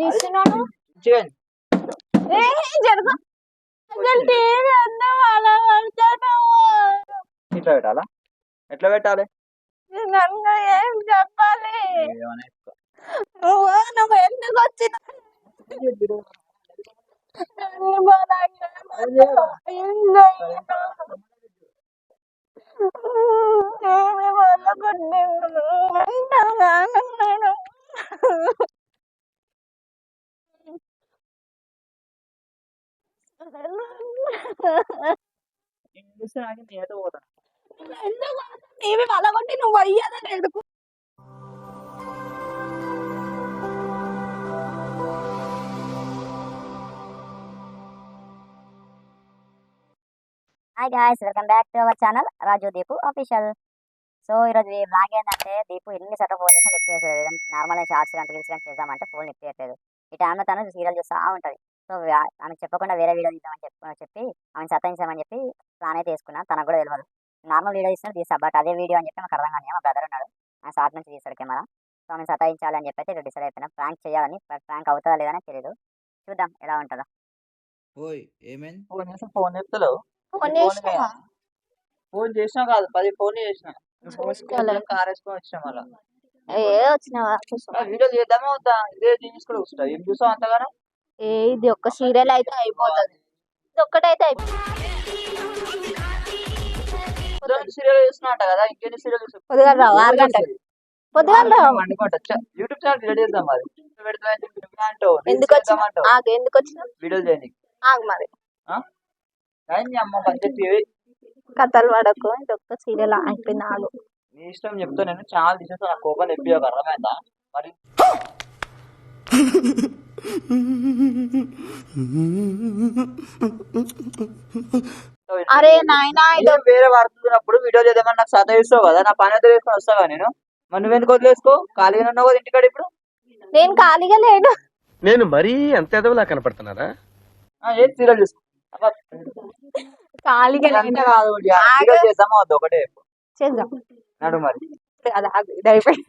చేస్తున్నాను చేయండి జరుగు అసలు టీవీ అంతా అలా పడతాను ఇట్లా పెట్టాలా ఎట్లా పెట్టాలి నన్ను ఏం చెప్పాలి ఏమన్నా చెప్తా. నువ్వు ఎందుకు వచ్చిన నేను చూస్తే నాకు నేత పోతాను టీవీ వలగొట్టి నువ్వు అయ్యాదని ఎడుకు hi guys welcome back to our channel Raju Deepu official. So ఈరోజు ఈ బ్లాగ్ ఏంటంటే దీపు ఎన్నిసార్లు ఫోన్ చేసినా లిఫ్ట్ చేయలేదు. నార్మల్ షార్ట్స్ కానీ రీల్స్ కానీ చేద్దామంటే ఫోన్ లిఫ్ట్ చేయట్లేదు. ఈ టైంలో తను సీరియల్ చూస్తూ ఉంటుంది. సో ఆమెకు చెప్పకుండా వేరే వీడియో తీద్దామని చెప్పి ఆమెను సతాయించామని చెప్పి ప్లాన్ అయితే తీసుకున్నాను. తనకు కూడా తెలియదు. నార్మల్ వీడియో తీస్తా బట్ అదే వీడియో అని చెప్పి మాకు అర్థం కానీ మా బ్రదర్ ఉన్నాడు, ఆ షార్ట్ నుంచి తీస్తాడు కెమెరా. సో ఆమెను సతాయించాలని చెప్పి అయితే డిసైడ్ అయిపోయినా ప్రాంక్ చేయాలని. బట్ ప్రాంక్ అవుతుందా లేదని తెలియదు, చూద్దాం ఎలా ఉంటుందో. ఫోన్ చెప్తలేవు ఫోన్ చేసినా కాదు 10 ఫోన్లు చేసిన కార్ వేసుకొని వచ్చిన మళ్ళీ వచ్చినావా వీడియో చేద్దామా వద్దా ఇదే తీసుకుని వస్తా ఏం చూసావు అంతగానో ఇది ఒక్క సీరియల్ అయితే అయిపోతుంది, ఇది ఒక్కటైతే సీరియల్ చూస్తున్నా అంట కదా ఇంకెన్ని సీరియల్ పొద్దుగా రావు 6 గంటలు పొద్దుగా రావు యూట్యూబ్ ఛానల్ రెడీ చేద్దాం మరి ఎందుకు వచ్చిన ఎందుకు వచ్చిన వీడియోలు చేయండి ఆగు మరి అమ్మ పంచాయతీ కథలు పడకు, ఇది ఒక్క సీరియల్ అయిపోయింది ఆగు. నీ ఇష్టం చెప్తా, నేను ఛానల్ తీసేస్తా, నాకు కోపం ఎప్పి అర్థమైందా మరి. అరే నాయనా వేరే వాడుతున్నప్పుడు వీడియో చేద్దామని నాకు సతాయిస్తావు కదా, నా పని అయితే వేసుకొని వస్తావా నేను. మరి నువ్వెందుకు వదిలేసుకో, ఖాళీగా ఉన్నావు కదా ఇంటికాడ ఇప్పుడు. నేను ఖాళీగా లేను, నేను మరీ అంత ఎదవలా కనపడుతున్నారా. ఏం సీరియల్ చూసుకో ఖాళీగా కాదు చేద్దామా వద్దు ఒకటే చేద్దాం నడు మరి. అది ఆగు, ఇది అయిపోయింది.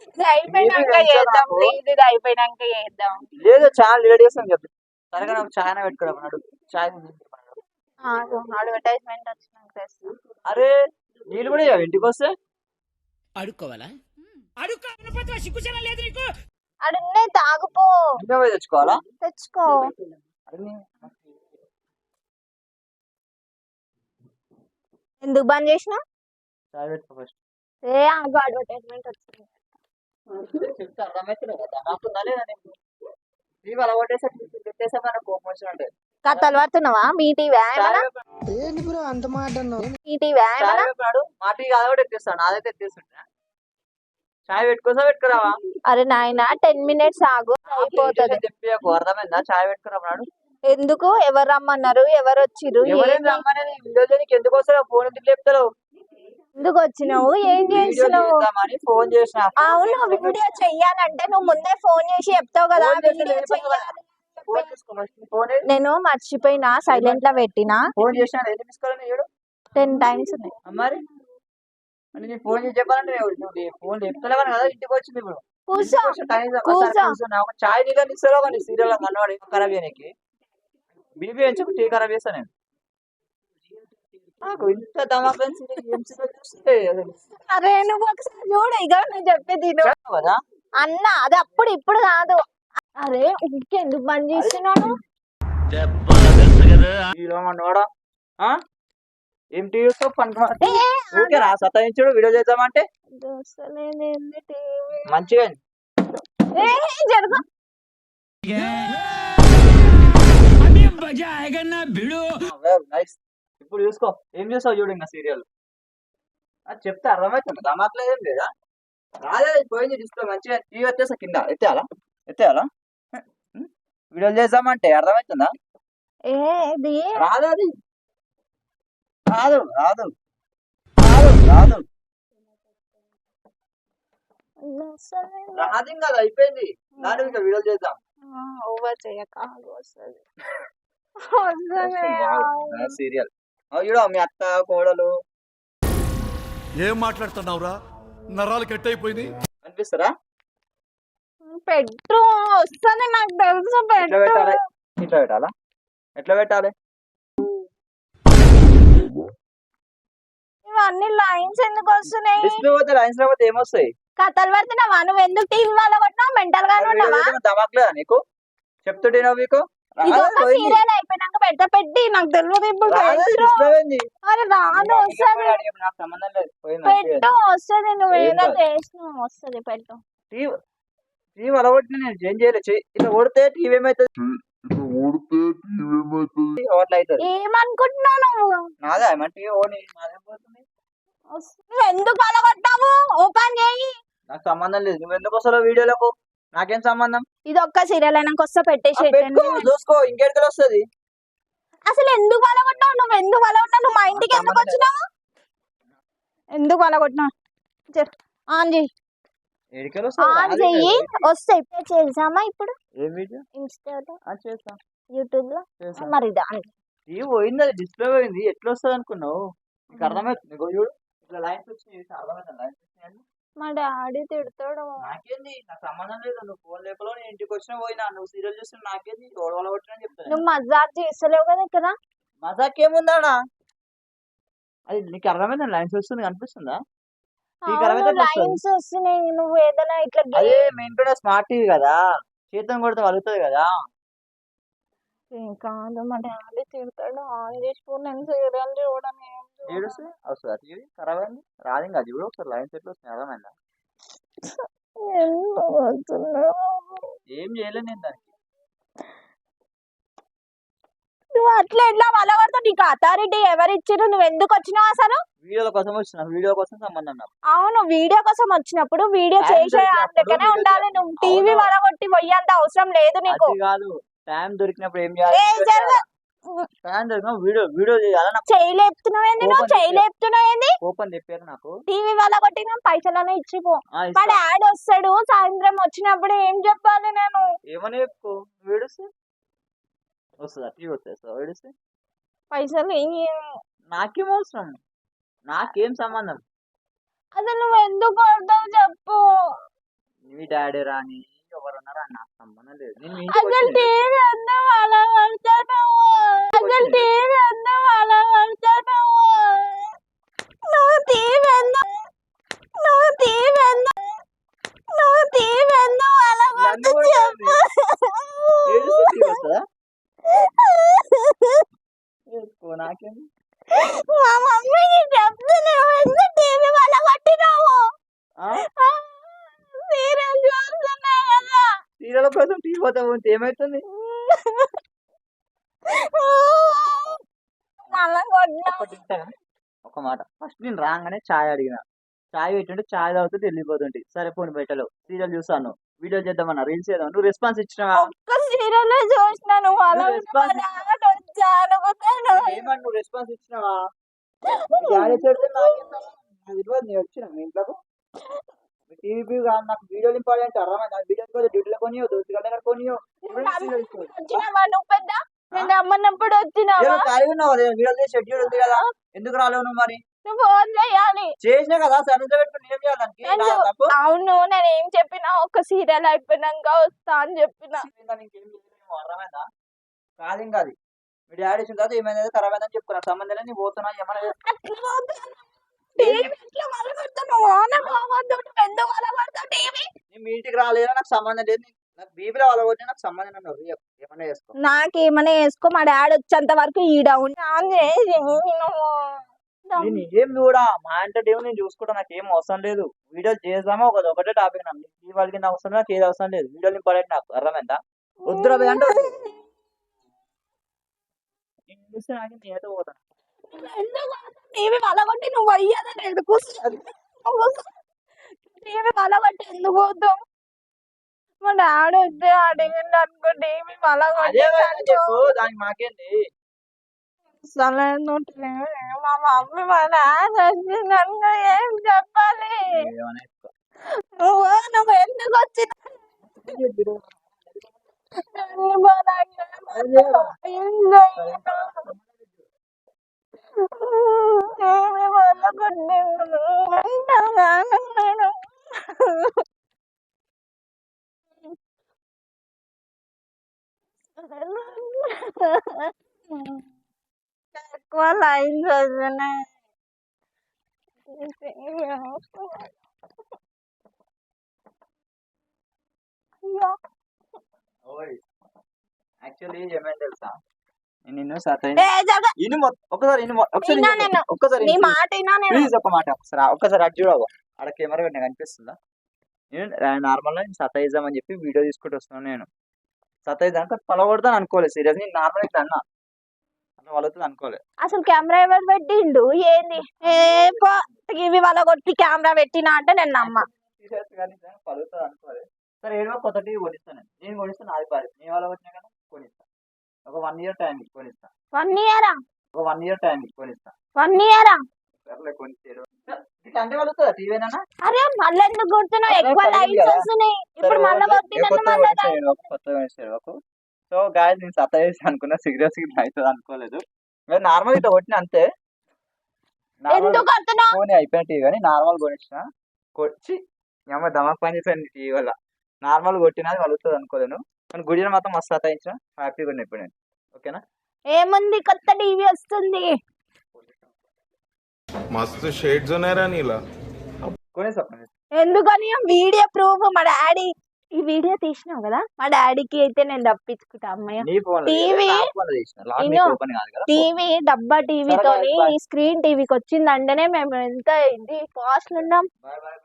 ఇది అయిపోయినాక చేద్దాం ప్లీజ్, ఇది అయిపోయినాక చేద్దాం. లేదు ఛానల్ రెడీ చేస్తాను చెప్పి సరిగా నాకు ఛాయ్ పెట్టుకోవడం నాడు ఛాయ్ అడ్వర్టైజ్మెంట్ వచ్చినాక. అరే నీళ్ళు కూడా ఇంటికి వస్తే అడుక్కోవాలా లేదు నీకు అడున్నాయి తాగుపో, తెచ్చుకోవాలా తెచ్చుకో. ఎందుకు బంద్ చేసినా ఛాయ్ పెట్టుకో ఫస్ట్. ఏ ఆగు, అడ్వర్టైజ్మెంట్ వచ్చింది. చెప్తే అర్థమవుతుంది కదా నాకుందా లేదా నీకు. టీవీ అలా పెట్టేసా మన కోపం వచ్చినట్టే. కథలు పడుతున్నావా మీ టీవీ అంత మాట మీ టీవీ మా టీవీ అది కూడా ఎత్తేస్తాను, నాదైతే ఎత్తేస్తుంటా. ఛాయ్ పెట్టుకోసా పెట్టుకురావా. అరే నాయన 10 minutes ఆగు అయిపోతుంది. చెప్పి అర్థమైందా ఛాయ్ పెట్టుకురాడు. ఎందుకు ఎవరు రమ్మన్నారు, ఎవరు వచ్చిర్రు, రమ్మనేది వీడియో చేయడానికి ఎందుకు వస్తావు, ఫోన్ ఎందుకు లేపుతావు, ఎందుకు వచ్చినావు, ఏం చేసినావు. ఫోన్ చేసిన అవును వీడియో చెయ్యాలంటే నువ్వు ముందే ఫోన్ చేసి చెప్తావు కదా. నేను మర్చిపోయినా, సైలెంట్ లా పెట్టినా. ఫోన్ చేసిన 10 times ఉన్నాయి మరి. నేను ఫోన్ చేసి చెప్పాలంటే ఫోన్ చెప్తలేవని కదా ఇంటికి వచ్చింది. ఇప్పుడు ఒక ఛాయ్ నీళ్ళు ఇస్తారో కానీ సీరియల్ మనవాడు ఖరాబ్ చేయడానికి బీబీ అని చెప్పి టీ ఖరాబ్ చేస్తాను నేను. నాకు ఇంత దమాకం చూస్తే అరే నువ్వు ఒకసారి చూడు, ఇక నువ్వు చెప్పేది కదా అన్న, అది అప్పుడు ఇప్పుడు కాదు. అరే ఇంకెందుకు బంద్ చేస్తున్నాను మనవాడా ఏం టీవీ ఓకే రా సతాయించుడు వీడియో చేద్దామంటే మంచిగా జరుగు. ఇప్పుడు చూసుకో ఏం చేస్తావు చూడు ఇంకా సీరియల్ చెప్తే అర్థమవుతుంది. దమాకలేదేం లేదా రాదే పోయింది చూసుకో మంచిగా టీవీ వచ్చేసా కింద ఎత్తేయాలా వీడియోలు చేద్దామంటే అర్థమవుతుందా. రాదు అది రాదు రాదు రాదు రాదు రాదు ఇంకా అయిపోయింది. దాని ఇంకా వీడియోలు చేద్దాం. ఓవర్ చేయక వస్తుంది సీరియల్ మీ అత్త కోడలు ఏం మాట్లాడుతున్నావురా, నరాలు కట్ అయిపోయింది. అనిపిస్తారా? పెట్టు వస్తుంది నాకు తెలుసు ఎట్లా పెట్టు పెట్టాలి? ఇట్లా పెట్టాలా? ఎట్లా పెట్టాలి? ఇవన్నీ లైన్స్ ఎందుకు వస్తున్నాయి డిస్ప్లే పోతే లైన్స్ లేకపోతే ఏమొస్తాయి? కథలు పడుతున్నావా నువ్వు ఎందుకు టీవీ వాళ్ళ కొట్టినావు మెంటల్ గా ఉన్నావా దమాక్లేదా నీకు? చెప్తుంటేనా మీకు? ఇదొక సీరియల్ అయిపోయినాక పెట్టి నాకు తెలియదు ఇప్పుడు పెట్టు. అరే రాను వస్తుంది నాకు సంబంధం లేదు. పెట్టు వస్తుంది నువ్వు ఏం ఏదో కాదు. చేసినావు వస్తుంది పెట్టు టీవీ అలవట్టి నేను ఏం చేయలేదు. ఇట్లా ఓడితే టీవీ ఏమైతుంది? అట్లా అవుతుంది. ఏమనుకుంటున్నావు నువ్వు నాదా ఏమన్నా టీవీ ఓని నాదే పోతుంది. నువ్వు ఎందుకు అలగొట్టావు ఓపెన్ చేయి నాకు సంబంధం లేదు. నువ్వు ఎందుకు వస్తావు వీడియోలకు? నాకేం సంబంధం? ఇది ఒక్క సీరియల్ అయినాక వస్తా పెట్టేసి పెట్టుకో, చూసుకో ఇంకెక్కడికి వస్తుంది. అసలు ఎందుకు అలగొట్టావు నువ్వు ఎందుకు అలగొట్టావు నువ్వు మా ఇంటికి ఎందుకు వచ్చినావు ఎందుకు అలగొట్టినావు ఆన్ చెయ్యి ఎడికెళ్ళి ఆన్ చెయ్యి వస్తాయి చేసామా ఇప్పుడు ఏం వీడియో ఇన్స్టాలో చేస్తా యూట్యూబ్ లో చేస్తా. మరి దాని టీవీ పోయింది, అది డిస్ప్లే పోయింది. ఎట్లా వస్తుంది అనుకున్నావు? నీకు అర్థమవుతుంది? నీకు చూడు ఇట్లా లైన్స్ వచ్చినాయి, అర్థమవుతుంది లైన్స్ వచ్చినాయి. మా డాడీ తిడతాడు నాకేంది? నాకు సంబంధం లేదు. నువ్వు ఫోన్ లేపలో నేను ఇంటికి వచ్చినా పోయినా, నువ్వు సీరియల్ చూస్తున్నా నాకేంది? ఓడవల కొట్టినా చెప్తాను. నువ్వు మజాక్ చేస్తలేవు కదా ఇక్కడ మజాక్ ఏముందాడా? అది నీకు అర్థమైందా? లైన్స్ వస్తుంది కనిపిస్తుందా? నీకు అర్థమైతే లైన్స్ వస్తున్నాయి నువ్వు ఏదైనా ఇట్లా అదే మెయిన్ కూడా స్మార్ట్ టీవీ కదా, చేతం కొడితే వలుగుతుంది కదా. కాదు మా డాడీ తిడతాడు ఆన్ చేసి నేను సీరియల్ చూడని ఏడుస్తే వస్తుందా టీవీ? ఖరాబ్ అయింది రాదు ఇంకా. చూడు ఒకసారి లైన్స్ ఎట్లా వస్తున్నాయి అర్థమైందా? ఏం చేయలేదు నేను దానికి. నువ్వు అట్లా ఎట్లా వలగొడతావు నీకు అథారిటీ ఎవరు ఇచ్చారు నువ్వు ఎందుకు వచ్చినావు అసలు వీడియోల కోసం వచ్చిన, వీడియో కోసం సంబంధం నాకు. అవును వీడియో కోసం వచ్చినప్పుడు వీడియో Time చేసే దొరికినప్పుడు అందుకనే video ఉండాలి నువ్వు టీవీ అవును. వలగొట్టి పోయేంత అవసరం లేదు నీకు అది కాదు, టైం దొరికినప్పుడు ఏం ఏ చేయాలి? జరగ టైం దొరికినప్పుడు వీడియో వీడియో చేయాలి. నాకు చేయలేపుతున్నావు ఏంది నువ్వు Open చేయలేపుతున్నావు ఏంది ఓపెన్ చెప్పారు నాకు. టీవీ వలగొట్టి పైసలనే ఇచ్చిపో ఆ, మా ఇస్తా. డాడీ వస్తాడు సాయంత్రం వచ్చినప్పుడు ఏం చెప్పాలి నేను ఏమని చెప్పుకో. ఏడుస్తే వస్తుందా టీవీ వస్తుంది? ఏడుస్తే పైసలు నాకేం అవసరం? నాకేం సంబంధం? అసలు నువ్వు ఎందుకు కొడతావు చెప్పు మీ డాడీ రాని ఎవరున్నారా నాకు సంబంధం లేదు. నేను మీ ఇంటికి అసలు వచ్చిన. టీవీ ఎందుకు వలగొడతావు అసలు టీవీ ఎందుకు వలగొడతావు నువ్వు టీవీ ఎందుకు నువ్వు టీవీ ఎందుకు నువ్వు టీవీ ఎందుకు నన్ను వలగొడతావు కొడతావు చెప్పు ఏడుస్తే టీవీ వస్తుందా? చేసుకో, నాకేం? మా మమ్మీకి చెప్తున్నావు ఎందుకు టీవీ వలగొట్టినావు ఆ? సీరియల్ చూస్తున్నా కదా సీరియల్ కోసం టీవీ పోతే ఉంటే ఏమవుతుంది? మళ్ళా కొట్టినావు ఒకటి ఉంటాగా, ఒక మాట. ఫస్ట్ నేను రాగానే ఛాయ్ అడిగిన, ఛాయ్ పెట్టుంటే ఛాయ్ తాగుతుంటే వెళ్ళిపోతుంటే సరే ఫోన్ పెట్టలేవు. సీరియల్ చూస్తాను, వీడియో చేద్దామన్నా, రీల్స్ చేద్దాం. నువ్వు రెస్పాన్స్ ఇచ్చినావా? ఒక్క సీరియల్ చూసినాను నువ్వు response ఏమన్నా నువ్వు రెస్పాన్స్ ఇచ్చినావా? డాడీ చెప్తే నాకేం సంబంధం? నాకు తెలియదు. నేను వచ్చిన మీ ఇంట్లోకి టీవీ కాదు, నాకు వీడియోలు ఇంపార్టెంట్. అర్థమైంది? నాకు వీడియో కూడా డ్యూటీలో కొనియో, దోస్తు గంట కొనియో. వచ్చినావా నువ్వు పెద్ద నేను రమ్మన్నప్పుడు వచ్చినావా వీడియో షెడ్యూల్ ఉంది కదా, ఎందుకు రాలేవు నువ్వు? మరి నువ్వు ఫోన్ చేయాలి చేసినా కదా, సరిగ్గా పెట్టుకుని ఏం చేయాలి దానికి? నేను నా తప్పు? అవును నేను ఏం చెప్పినా ఒక సీరియల్ అయిపోయినాక వస్తా అని చెప్పిన ఇంకేం చేయలేము, అర్థమైందా? కాదు ఇంకా అది మీ డాడీ వచ్చిన తర్వాత ఏమైనా ఖరాబ్ అయిందని చెప్పుకున్నా. సంబంధం లేదు, నీ పోతున్నా ఏమైనా అట్లా పోతాను. టీవీ ఎట్లా వలగొడతావు? ఓనర్ పోవద్దు. నువ్వు ఎందుకు వలగొడతావు టీవీ? నేను మీ ఇంటికి రాలేదా? నాకు సంబంధం లేదు. నాకు బీబీలో వాళ్ళ కొట్టి నాకు సంబంధం లేదు. ఏమన్నా చేసుకో. నాకేమన్నా వేసుకో మా డాడీ వచ్చేంత వరకు ఈడ నేను ఏం చూడా, మా ఎంటర్టైన్ నేను చూసుకుంటా. నాకు ఏం అవసరం లేదు. వీడియోలు చేద్దామా ఒకటే టాపిక్. నాకు ఈ వాళ్ళకి నాకు అవసరం, నాకు ఏది అవసరం లేదు. వీడియోలు ఇంపార్టెంట్ నాకు. అర్థమైందా? వద్దురా భయ్ అంటే నేను చూస్తే నాకు నేత పోతాను. టీవీ వలగొట్టి నువ్వు అయ్యాదని ఎందుకు టీవీ వలగొట్టి ఎందుకు పోతావు? మా డాడీ వస్తే అడిగింది అనుకో టీవీ వలగొట్టి అదే భయ్ చెప్పు, దానికి మాకేంది? మా మమ్మీ మా నాన్న వచ్చింది అనుకో ఏం చెప్పాలి? ఏమన్నా చేసుకో. నువ్వు ఎందుకు వచ్చి ఏమి వల్ల కొట్టిండు అంటావా నేను? ఎక్కువ లైన్ చదివినా అయ్యో ఓయ్ యాక్చువల్లీ ఏమైంది తెలుసా, నేను నిన్ను సత ఏ జగ ఒకసారి ఒకసారి విన్నా నేను. ఒక్కసారి నీ మాట విన్నా నేను. ప్లీజ్ ఒక మాట ఒక్కసారి అటు చూడవు ఆడ కెమెరా నాకు కనిపిస్తుందా? నేను నార్మల్గా నేను సతాయిద్దాం అని చెప్పి వీడియో తీసుకుంటూ వస్తున్నాను. నేను సతాయిద్దాం పలగొడతాను అనుకోలేదు, సీరియస్ నేను నార్మల్ ఇట్లా అన్నా, అట్లా వాళ్ళతో అనుకోలేదు. అసలు కెమెరా ఎవరు పెట్టిండు ఏంది? ఏ టీవీ వాళ్ళ కొట్టి కెమెరా పెట్టినా అంటే నేను నమ్మ. సీరియస్ కానీ పలుగుతుంది అనుకోలేదు. సరే ఏదో కొత్త టీవీ కొనిస్తాను, నేను కొనిస్తాను, అది పారి నేను వాళ్ళ వచ్చినా కదా కొనిస్తాను. ఒక 1 year టైం కొనిస్తా, 1 year ఒక 1 year టైం కొనిస్తా. 1 year అట్లా కొనిచ్చారు ఇట్లా అంటే వాళ్ళతో టీవీనా అరే మళ్ళీ ఎందుకు కొడుతున్నావు? ఎక్కువ అట్లా లైట్స్ కదా. వస్తున్నాయి ఇప్పుడు మళ్ళీ కొట్టిన సో గాయస్ నేను సతాయిస్ అనుకున్నా, సీరియస్ ఇట్లా అవుతుంది అనుకోలేదు. నార్మల్ ఇట్లా కొట్టిన అంతే, ఎందుకు కొడుతున్నావు? ఫోన్ అయిపోయిన టీవీ కానీ నార్మల్ కొనిచ్చిన కొచ్చి ఏమో దమక్ పని చేసాను టీవీ వల్ల. నార్మల్ కొట్టినది వలుగుతుంది అనుకోలేను, కానీ గుడిలో మాత్రం మస్తు సతాయించిన, హ్యాపీగా ఉన్నా ఇప్పుడు నేను. ఓకేనా? ఏముంది కొత్త టీవీ వస్తుంది मस्त शेड्स ఉన్నాయి రా నీలా. కొనేసా ఎందుకని వీడియో ప్రూఫ్ మా డాడీ ఈ వీడియో తీసినావు కదా మా డాడీకి అయితే నేను తప్పించుకుంటా అమ్మయ్య. నీ ఫోన్ టీవీ ఓపెన్ కాదు కదా. టీవీ డబ్బా టీవీతోని సరే, bye. స్క్రీన్ టీవీకి వచ్చిందంటేనే మేము ఎంత ఇది ఫాస్ట్ ఉన్నాం. Bye bye.